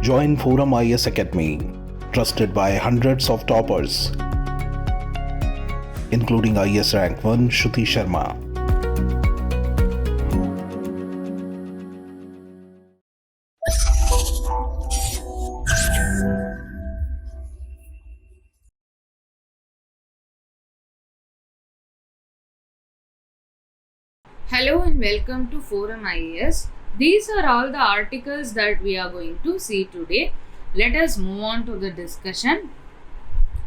Join ForumIAS Academy, trusted by hundreds of toppers, including IAS Rank 1 𝐂𝐡𝐚𝐧𝐧𝐞𝐥 Sharma. Hello and welcome to ForumIAS. These are all the articles that we are going to see today. Let us move on to the discussion.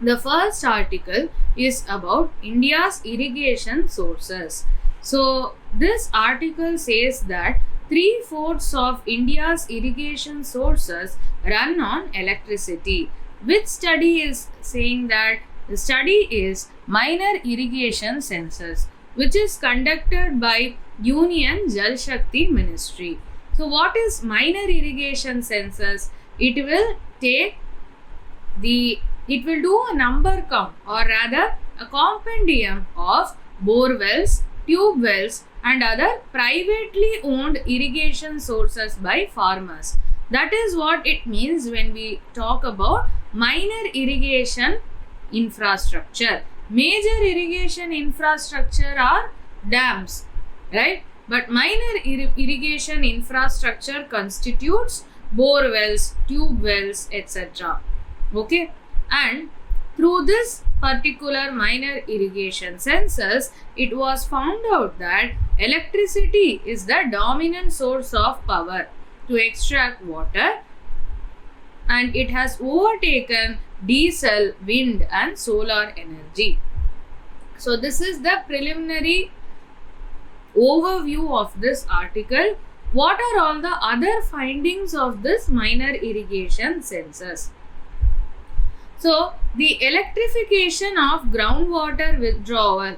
The first article is about India's irrigation sources. So this article says that 3/4 of India's irrigation sources run on electricity. Which study is saying that? The study is minor irrigation census, which is conducted by Union Jal Shakti Ministry. So what is minor irrigation census? It will do a number count, or rather a compendium of bore wells, tube wells and other privately owned irrigation sources by farmers. That is what it means when we talk about minor irrigation infrastructure. Major irrigation infrastructure are dams, right? But minor irrigation infrastructure constitutes bore wells, tube wells, etc. Okay, and through this particular minor irrigation census, it was found out that electricity is the dominant source of power to extract water, and it has overtaken diesel, wind and solar energy. So this is the preliminary overview of this article. What are all the other findings of this minor irrigation census? So the electrification of groundwater withdrawal,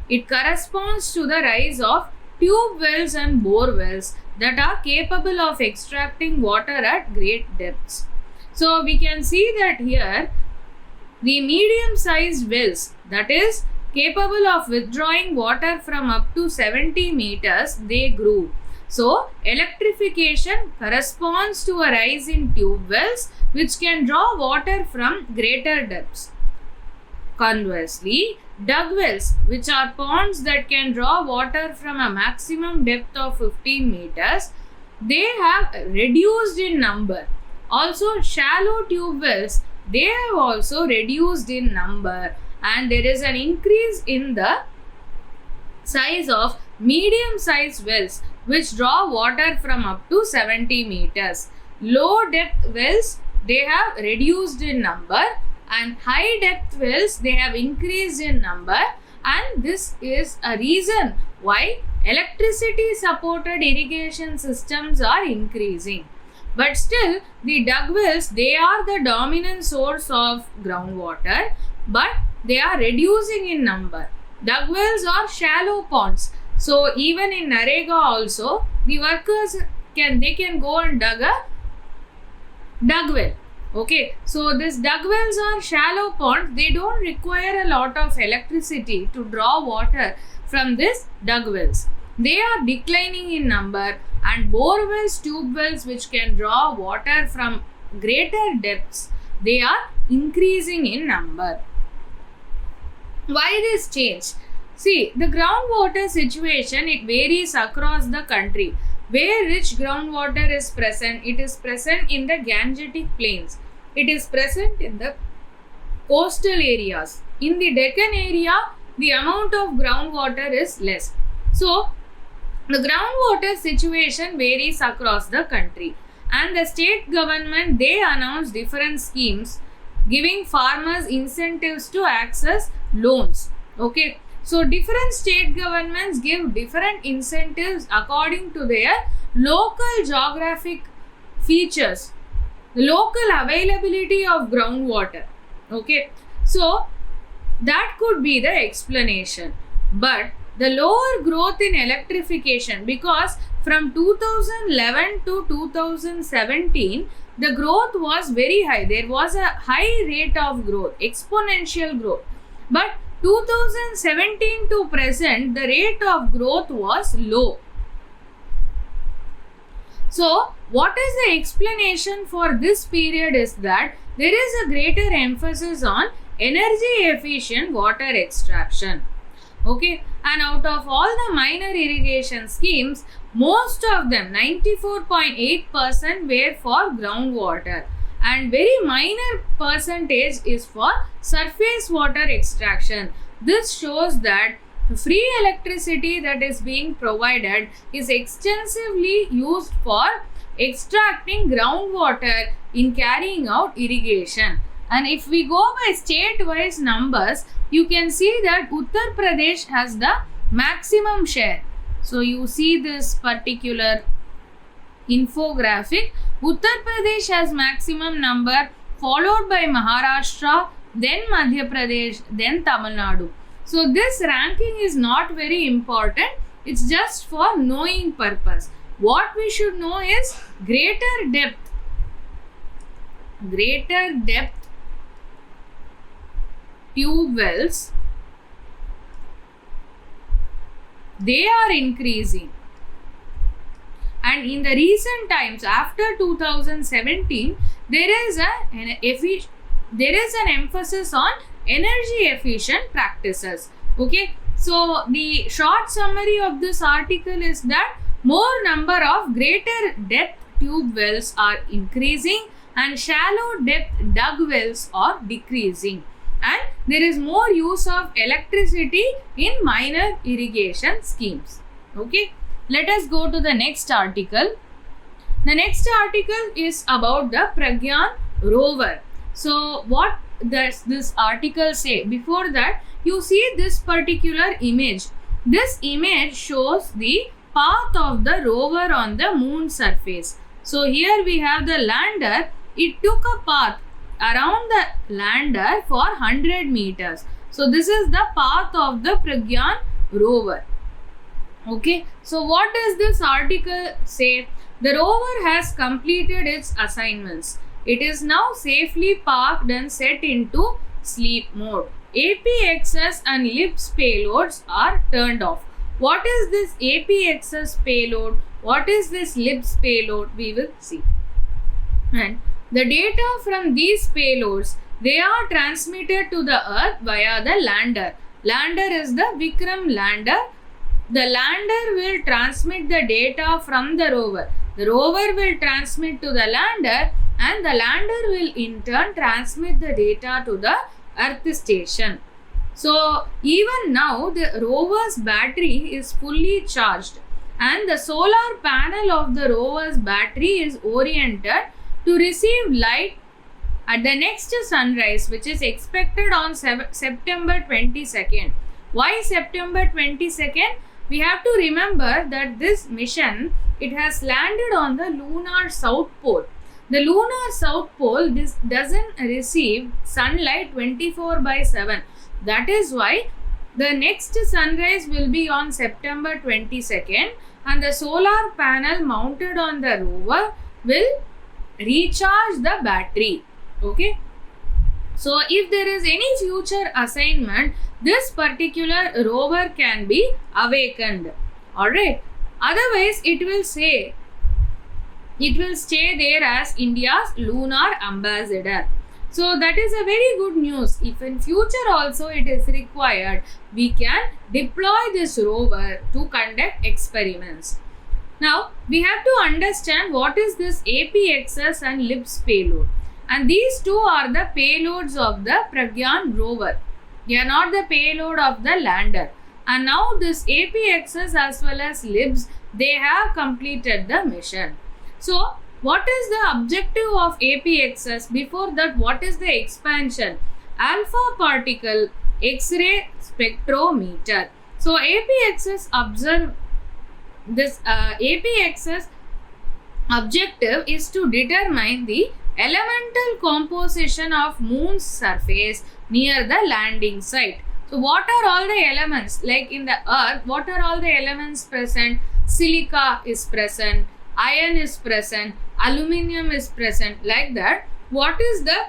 it corresponds to the rise of tube wells and bore wells that are capable of extracting water at great depths. So we can see that here the medium sized wells, that is capable of withdrawing water from up to 70 meters, they grew. So electrification corresponds to a rise in tube wells which can draw water from greater depths. Conversely, dug wells, which are ponds that can draw water from a maximum depth of 15 meters, they have reduced in number. Also, shallow tube wells, they have also reduced in number, and there is an increase in the size of medium sized wells which draw water from up to 70 meters. Low depth wells, they have reduced in number, and high depth wells, they have increased in number, and this is a reason why electricity supported irrigation systems are increasing. But still, the dug wells, they are the dominant source of groundwater, but they are reducing in number. Dug wells are shallow ponds. So even in Narega also, the workers can go and dug a dug well. Okay, so these dug wells are shallow ponds. They don't require a lot of electricity to draw water from these dug wells. They are declining in number, and bore wells, tube wells which can draw water from greater depths, they are increasing in number. Why this change? See, the groundwater situation, it varies across the country. Where rich groundwater is present, it is present in the Gangetic plains. It is present in the coastal areas. In the Deccan area, the amount of groundwater is less. So, the groundwater situation varies across the country, and the state government, they announce different schemes giving farmers incentives to access loans. Okay, so different state governments give different incentives according to their local geographic features, the local availability of groundwater. Okay, so that could be the explanation. But the lower growth in electrification, because from 2011 to 2017, the growth was very high. There was a high rate of growth, exponential growth. But 2017 to present, the rate of growth was low. So what is the explanation for this period is that there is a greater emphasis on energy efficient water extraction. Okay, and out of all the minor irrigation schemes, most of them 94.8% were for groundwater and very minor percentage is for surface water extraction. This shows that free electricity that is being provided is extensively used for extracting groundwater in carrying out irrigation. And if we go by state-wise numbers, you can see that Uttar Pradesh has the maximum share. So you see this particular infographic. Uttar Pradesh has maximum number, followed by Maharashtra, then Madhya Pradesh, then Tamil Nadu. So this ranking is not very important. It's just for knowing purpose. What we should know is greater depth tube wells, they are increasing. And in the recent times, after 2017, there is an emphasis on energy efficient practices. Okay, so the short summary of this article is that more number of greater depth tube wells are increasing and shallow depth dug wells are decreasing, and there is more use of electricity in minor irrigation schemes. Okay, let us go to the next article. The next article is about the Pragyan rover. So what does this article say? Before that, you see this particular image. This image shows the path of the rover on the moon surface. So here we have the lander. It took a path around the lander for 100 meters. So this is the path of the Pragyan rover. Okay, so what does this article say? The rover has completed its assignments. It is now safely parked and set into sleep mode. APXS and LIBS payloads are turned off. What is this APXS payload? What is this LIBS payload? We will see. And the data from these payloads, they are transmitted to the Earth via the lander. Lander is the Vikram lander. The lander will transmit the data from the rover. The rover will transmit to the lander, and the lander will in turn transmit the data to the Earth station. So even now the rover's battery is fully charged, and the solar panel of the rover's battery is oriented to receive light at the next sunrise, which is expected on September 22nd. Why September 22nd? We have to remember that this mission, it has landed on the lunar south pole. The lunar south pole doesn't receive sunlight 24/7. That is why the next sunrise will be on September 22nd, and the solar panel mounted on the rover will recharge the battery. Okay, so if there is any future assignment, this particular rover can be awakened. Alright, otherwise it will stay there as India's lunar ambassador. So that is a very good news. If in future also it is required, we can deploy this rover to conduct experiments. Now we have to understand what is this APXS and LIBS payload. And these two are the payloads of the Pragyan rover. They are not the payload of the lander. And now this APXS as well as LIBS, they have completed the mission. So what is the objective of APXS? Before that, what is the expansion? Alpha particle X-ray spectrometer. So APXS APXS objective is to determine the elemental composition of moon's surface near the landing site. So what are all the elements? Like in the earth, what are all the elements present? Silica is present, iron is present, aluminium is present, like that. What is the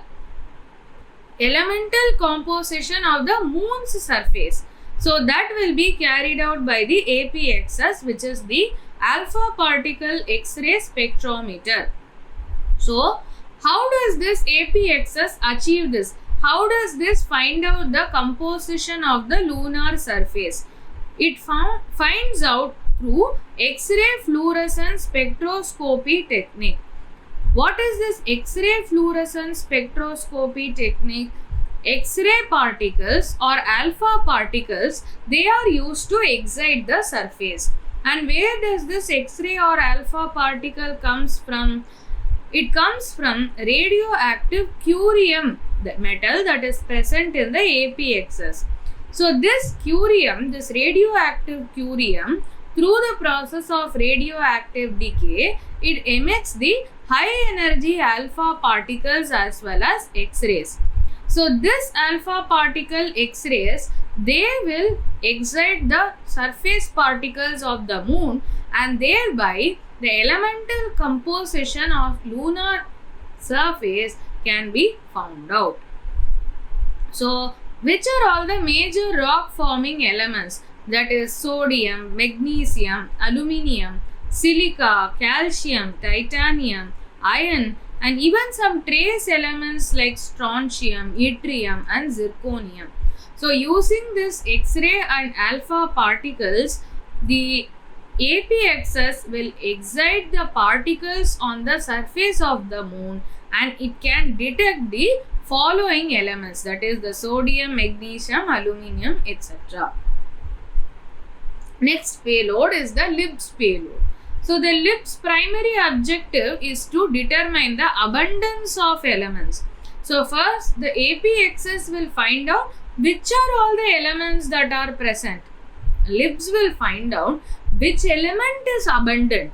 elemental composition of the moon's surface? So that will be carried out by the APXS, which is the alpha particle X-ray spectrometer. So, how does this APXS achieve this? How does this find out the composition of the lunar surface? It finds out through X-ray fluorescence spectroscopy technique. What is this X-ray fluorescence spectroscopy technique? X-ray particles or alpha particles, they are used to excite the surface. And where does this X-ray or alpha particle comes from? It comes from radioactive curium, the metal that is present in the APXS. So this curium, this radioactive curium, through the process of radioactive decay, it emits the high energy alpha particles as well as X-rays. So this alpha particle X-rays, they will excite the surface particles of the moon, and thereby the elemental composition of lunar surface can be found out. So, which are all the major rock forming elements? That is sodium, magnesium, aluminium, silica, calcium, titanium, iron, and even some trace elements like strontium, yttrium and zirconium. So, using this X-ray and alpha particles, the APXS will excite the particles on the surface of the moon, and it can detect the following elements, that is the sodium, magnesium, aluminium, etc. Next payload is the LIBS payload. So the LIBS primary objective is to determine the abundance of elements. So first the APXS will find out which are all the elements that are present. LIBS will find out which element is abundant.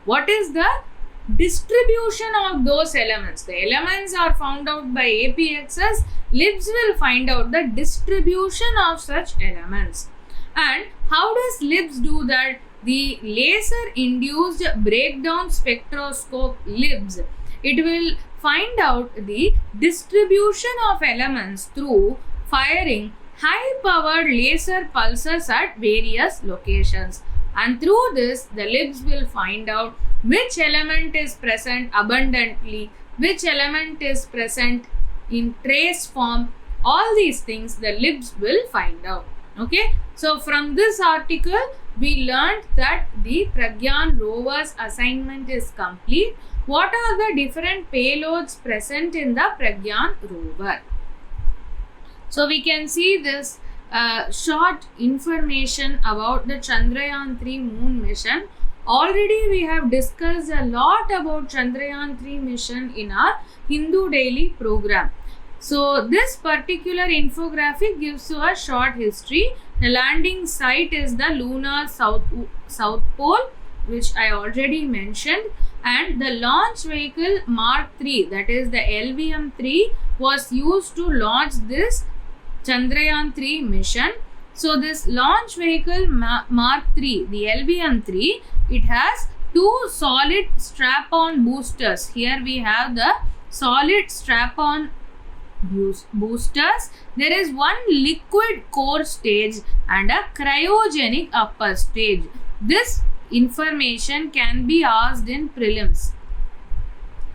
What is the distribution of those elements? The elements are found out by APXS. LIBS will find out the distribution of such elements. And how does LIBS do that? The laser induced breakdown spectroscope LIBS, it will find out the distribution of elements through firing high powered laser pulses at various locations, and through this the LIBS will find out which element is present abundantly, which element is present in trace form. All these things the LIBS will find out. Okay, so from this article we learned that the Pragyan rover's assignment is complete. What are the different payloads present in the Pragyan rover? So we can see this short information about the Chandrayaan 3 moon mission. Already we have discussed a lot about Chandrayaan 3 mission in our Hindu daily program. So this particular infographic gives you a short history. The landing site is the lunar south pole, which I already mentioned, and the launch vehicle Mark 3, that is the LVM-3, was used to launch this Chandrayaan 3 mission. So this launch vehicle Mark 3, the LVM-3, it has two solid strap-on boosters. Here we have the solid strap-on boosters. There is one liquid core stage and a cryogenic upper stage. This information can be asked in prelims.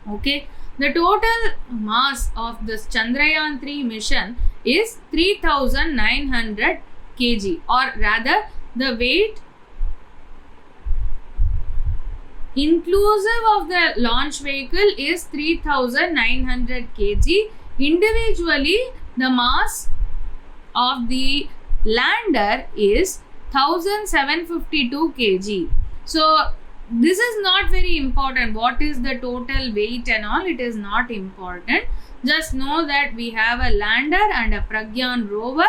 Okay, the total mass of this Chandrayaan 3 mission is 3900 kg, or rather the weight inclusive of the launch vehicle is 3900 kg. Individually, the mass of the lander is 1752 kg. So this is not very important. What is the total weight and all? It is not important. Just know that we have a lander and a Pragyan rover.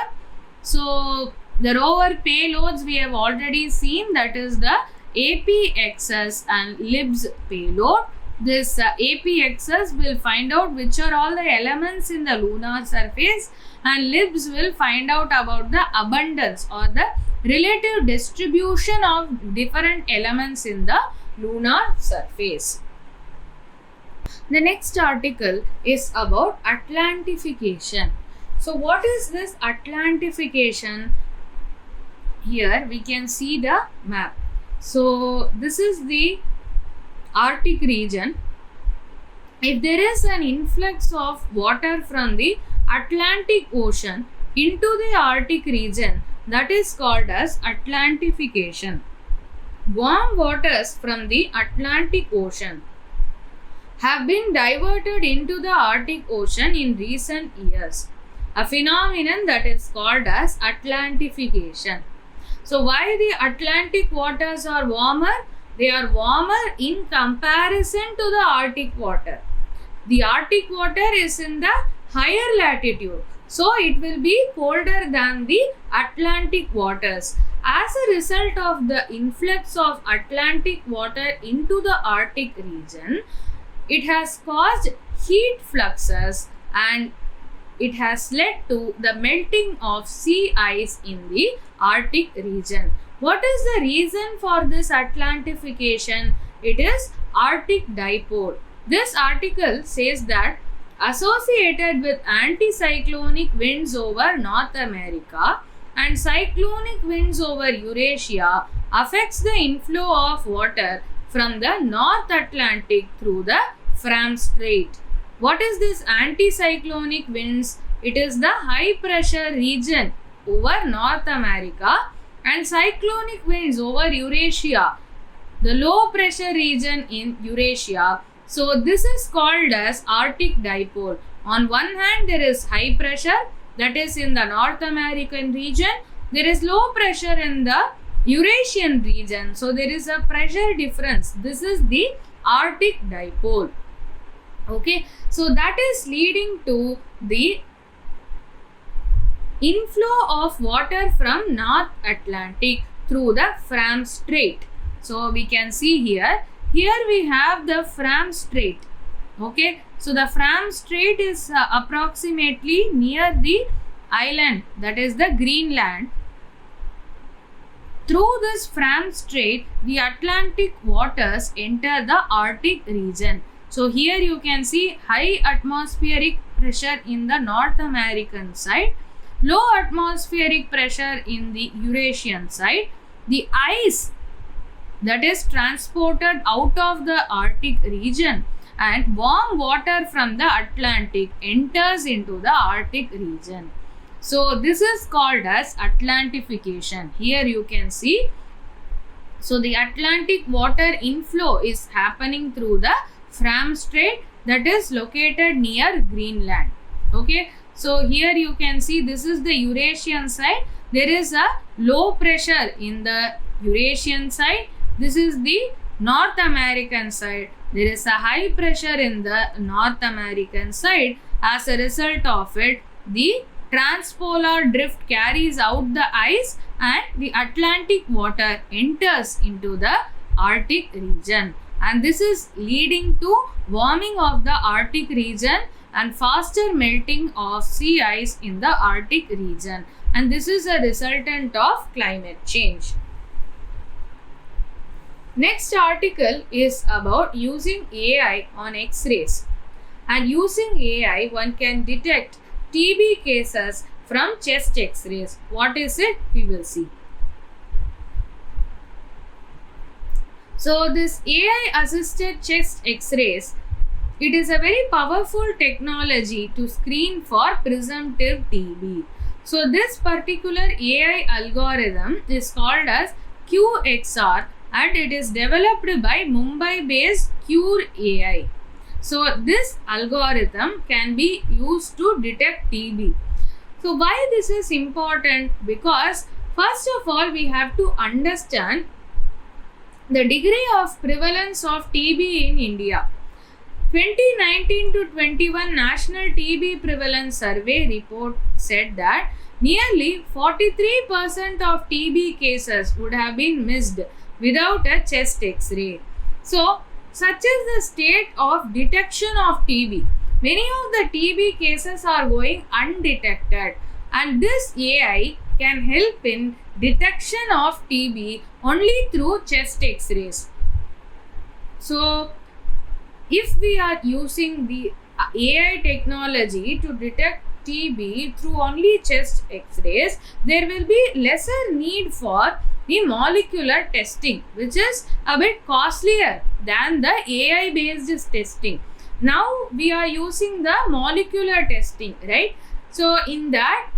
So the rover payloads we have already seen, that is the APXS and LIBS payload. This APXS will find out which are all the elements in the lunar surface, and LIBS will find out about the abundance or the relative distribution of different elements in the lunar surface. The next article is about Atlantification. So what is this Atlantification? Here we can see the map. So this is the Arctic region. If there is an influx of water from the Atlantic Ocean into the Arctic region, that is called as Atlantification. Warm waters from the Atlantic Ocean have been diverted into the Arctic Ocean in recent years, a phenomenon that is called as Atlantification. So why the Atlantic waters are warmer? They are warmer in comparison to the Arctic water. The Arctic water is in the higher latitude, so it will be colder than the Atlantic waters. As a result of the influx of Atlantic water into the Arctic region, it has caused heat fluxes and it has led to the melting of sea ice in the Arctic region. What is the reason for this Atlantification? It is Arctic dipole. This article says that associated with anticyclonic winds over North America and cyclonic winds over Eurasia affects the inflow of water from the North Atlantic through the Fram Strait. What is this anticyclonic winds? It is the high pressure region over North America and cyclonic winds over Eurasia, the low pressure region in Eurasia. So this is called as Arctic dipole. On one hand, there is high pressure, that is in the North American region. There is low pressure in the Eurasian region. So there is a pressure difference. This is the Arctic dipole. Okay, so that is leading to the inflow of water from North Atlantic through the Fram Strait. So we can see here we have the Fram Strait. Okay, so the Fram Strait is approximately near the island, that is the Greenland. Through this Fram Strait, the Atlantic waters enter the Arctic region. So here you can see high atmospheric pressure in the North American side, low atmospheric pressure in the Eurasian side. The ice that is transported out of the Arctic region and warm water from the Atlantic enters into the Arctic region. So this is called as Atlantification. Here you can see, so the Atlantic water inflow is happening through the Fram Strait that is located near Greenland. Okay, so here you can see this is the Eurasian side. There is a low pressure in the Eurasian side. This is the North American side. There is a high pressure in the North American side. As a result of it, the transpolar drift carries out the ice and the Atlantic water enters into the Arctic region. And this is leading to warming of the Arctic region and faster melting of sea ice in the Arctic region. And this is a resultant of climate change. Next article is about using AI on X-rays. And using AI, one can detect TB cases from chest X-rays. What is it? We will see. So this AI assisted chest X-rays, it is a very powerful technology to screen for presumptive TB. So this particular AI algorithm is called as QXR and it is developed by Mumbai-based Cure AI. So this algorithm can be used to detect TB. So why this is important? Because first of all, we have to understand the degree of prevalence of TB in India. 2019 to 21 National TB Prevalence Survey report said that nearly 43% of TB cases would have been missed without a chest X-ray. So, such is the state of detection of TB. Many of the TB cases are going undetected, and this AI can help in detection of TB only through chest X-rays. So, if we are using the AI technology to detect TB through only chest X-rays, there will be lesser need for the molecular testing, which is a bit costlier than the AI based testing. Now we are using the molecular testing, right? So in that,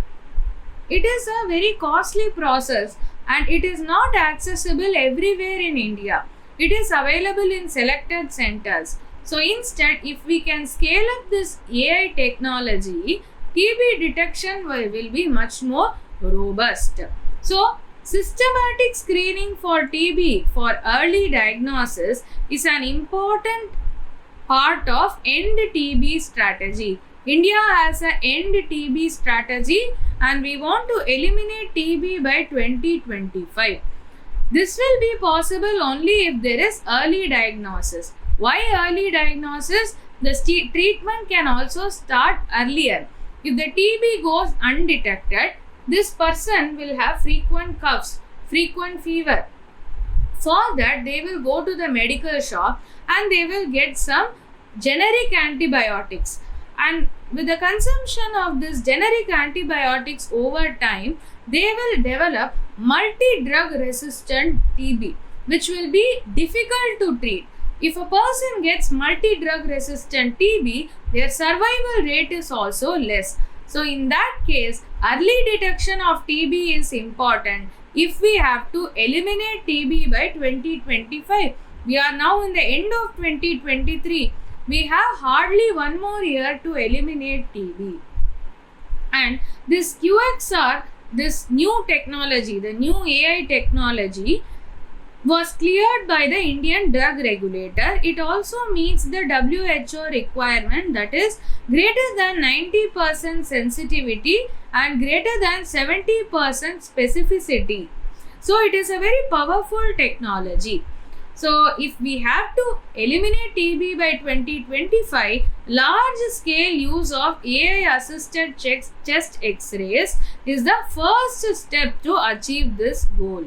it is a very costly process and it is not accessible everywhere in India. It is available in selected centers. So instead, if we can scale up this AI technology, TB detection will be much more robust. So systematic screening for TB for early diagnosis is an important part of end TB strategy. India has an end TB strategy and we want to eliminate TB by 2025. This will be possible only if there is early diagnosis. Why early diagnosis? The treatment can also start earlier. If the TB goes undetected, this person will have frequent coughs, frequent fever. For that, they will go to the medical shop and they will get some generic antibiotics. And with the consumption of this generic antibiotics over time, they will develop multi-drug resistant TB, which will be difficult to treat. If a person gets multi-drug resistant TB, their survival rate is also less. So in that case, early detection of TB is important if we have to eliminate TB by 2025. We are now in the end of 2023. We have hardly one more year to eliminate TB. And this QXR, this new technology, the new AI technology, was cleared by the Indian drug regulator. It also meets the WHO requirement, that is greater than 90% sensitivity and greater than 70% specificity. So it is a very powerful technology. So if we have to eliminate TB by 2025, large scale use of AI assisted chest x-rays is the first step to achieve this goal.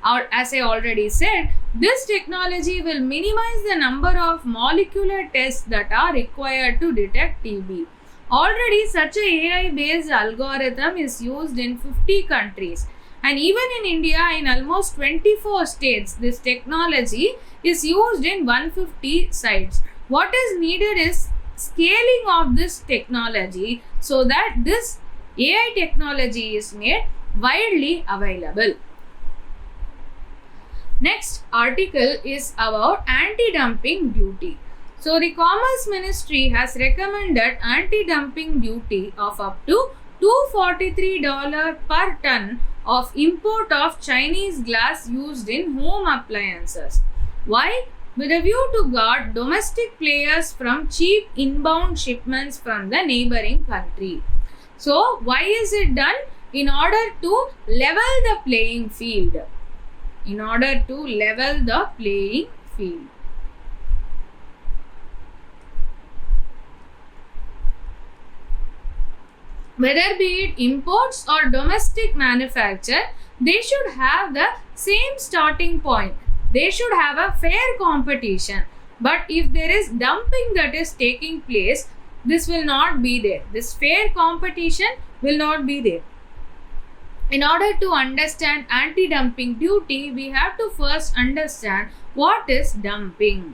Or as I already said, this technology will minimize the number of molecular tests that are required to detect TB. Already such a AI based algorithm is used in 50 countries. And even in India, in almost 24 states, this technology is used in 150 sites. What is needed is scaling of this technology so that this AI technology is made widely available. Next article is about anti-dumping duty. So the Commerce Ministry has recommended anti-dumping duty of up to $243 per ton of import of Chinese glass used in home appliances. Why? With a view to guard domestic players from cheap inbound shipments from the neighboring country. So why is it done? In order to level the playing field. In order to level the playing field. Whether be it imports or domestic manufacture, they should have the same starting point. They should have a fair competition. But if there is dumping that is taking place, this will not be there. This fair competition will not be there. In order to understand anti-dumping duty, we have to first understand what is dumping.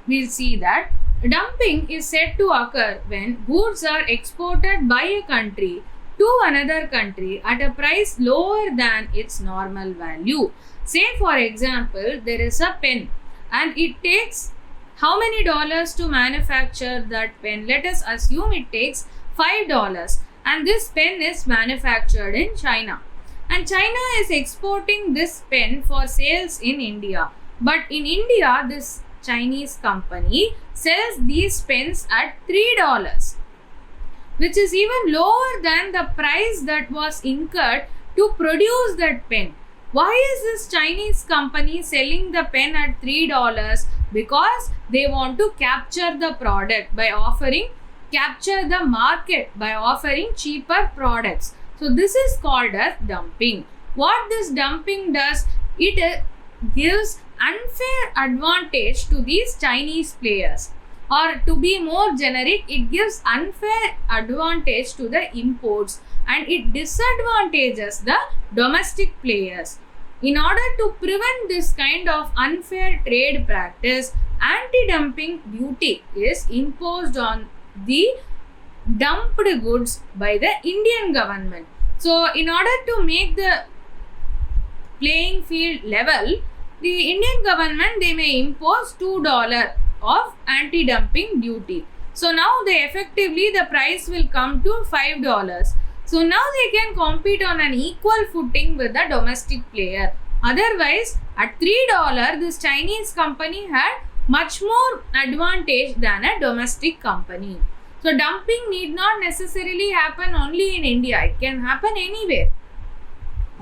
We'll see that dumping is said to occur when goods are exported by a country to another country at a price lower than its normal value. Say for example, there is a pen and it takes how many dollars to manufacture that pen? Let us assume it takes $5. And this pen is manufactured in China. And China is exporting this pen for sales in India. But in India, this Chinese company sells these pens at $3, which is even lower than the price that was incurred to produce that pen. Why is this Chinese company selling the pen at $3? Because they want to capture the product by capture the market by offering cheaper products. So this is called as dumping. What this dumping does, it gives unfair advantage to these Chinese players. Or to be more generic, it gives unfair advantage to the imports and it disadvantages the domestic players. In order to prevent this kind of unfair trade practice, anti-dumping duty is imposed on the dumped goods by the Indian government. So, in order to make the playing field level, the Indian government, they may impose $2 of anti-dumping duty. So now effectively the price will come to $5. So now they can compete on an equal footing with the domestic player. Otherwise, at $3, this Chinese company had much more advantage than a domestic company. So dumping need not necessarily happen only in India. It can happen anywhere.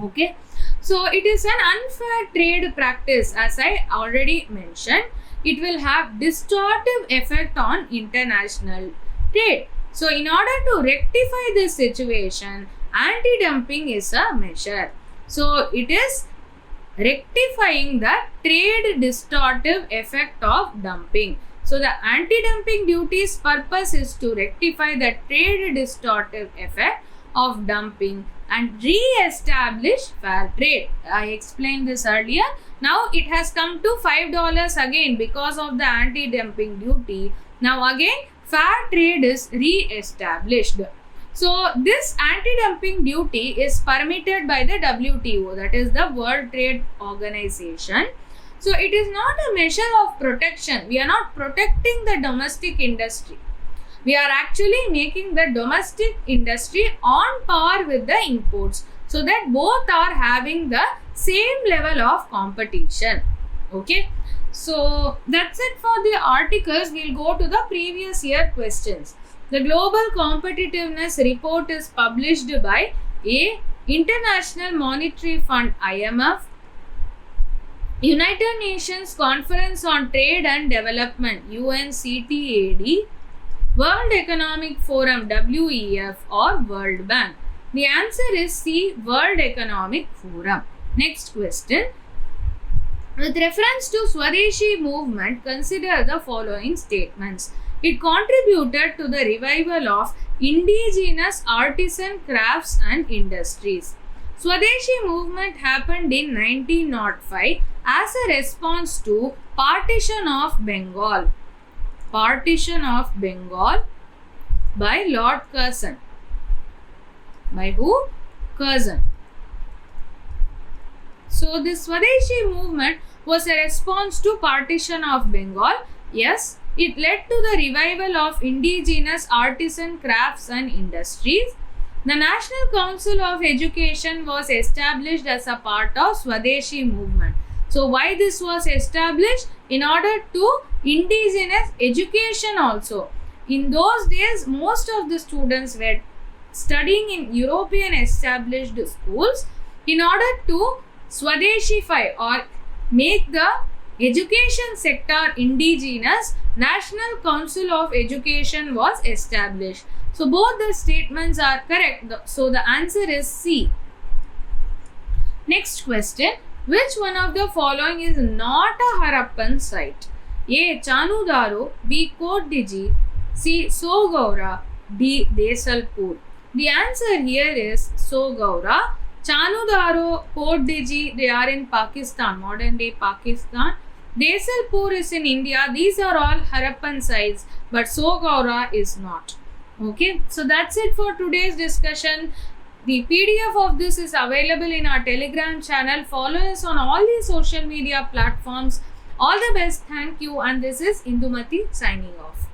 Okay. So it is an unfair trade practice, as I already mentioned. It will have distortive effect on international trade. So in order to rectify this situation, anti-dumping is a measure. So it is rectifying the trade distortive effect of dumping. So the anti-dumping duty's purpose is to rectify the trade distortive effect of dumping and re-establish fair trade. I explained this earlier. Now it has come to $5 again because of the anti-dumping duty. Now again fair trade is re-established. So this anti-dumping duty is permitted by the WTO, that is the World Trade Organization. So it is not a measure of protection. We are not protecting the domestic industry. We are actually making the domestic industry on par with the imports, so that both are having the same level of competition. Okay. So that's it for the articles. We'll go to the previous year questions. The Global Competitiveness Report is published by International Monetary Fund IMF, United Nations Conference on Trade and Development UNCTAD, World Economic Forum WEF or World Bank. The answer is C, World Economic Forum. Next question. With reference to Swadeshi movement, consider the following statements. It contributed to the revival of indigenous artisan crafts and industries. Swadeshi movement happened in 1905 as a response to partition of Bengal. Partition of Bengal by Lord Curzon. By who? Curzon. So this Swadeshi movement was a response to partition of Bengal. Yes, it led to the revival of indigenous artisan crafts and industries. The National Council of Education was established as a part of Swadeshi movement. So why this was established? In order to indigenous education also. In those days, most of the students were studying in European established schools. In order to Swadeshify or make the education sector indigenous, National Council of Education was established. So both the statements are correct. So the answer is C. Next question. Which one of the following is not a Harappan site? A. Chandrayaan, B. 𝐂𝐡𝐚𝐧𝐧𝐞𝐥, C. 𝐂𝐡𝐚𝐧𝐧𝐞𝐥, D. Desalpur. The answer here is 𝐂𝐡𝐚𝐧𝐧𝐞𝐥. Chandrayaan, 𝐂𝐡𝐚𝐧𝐧𝐞𝐥, they are in Pakistan, modern day Pakistan. Desalpur is in India. These are all Harappan sites, but 𝐂𝐡𝐚𝐧𝐧𝐞𝐥 is not. Okay, so that's it for today's discussion. The PDF of this is available in our Telegram channel. Follow us on all the social media platforms. All the best. Thank you. And this is Indumati signing off.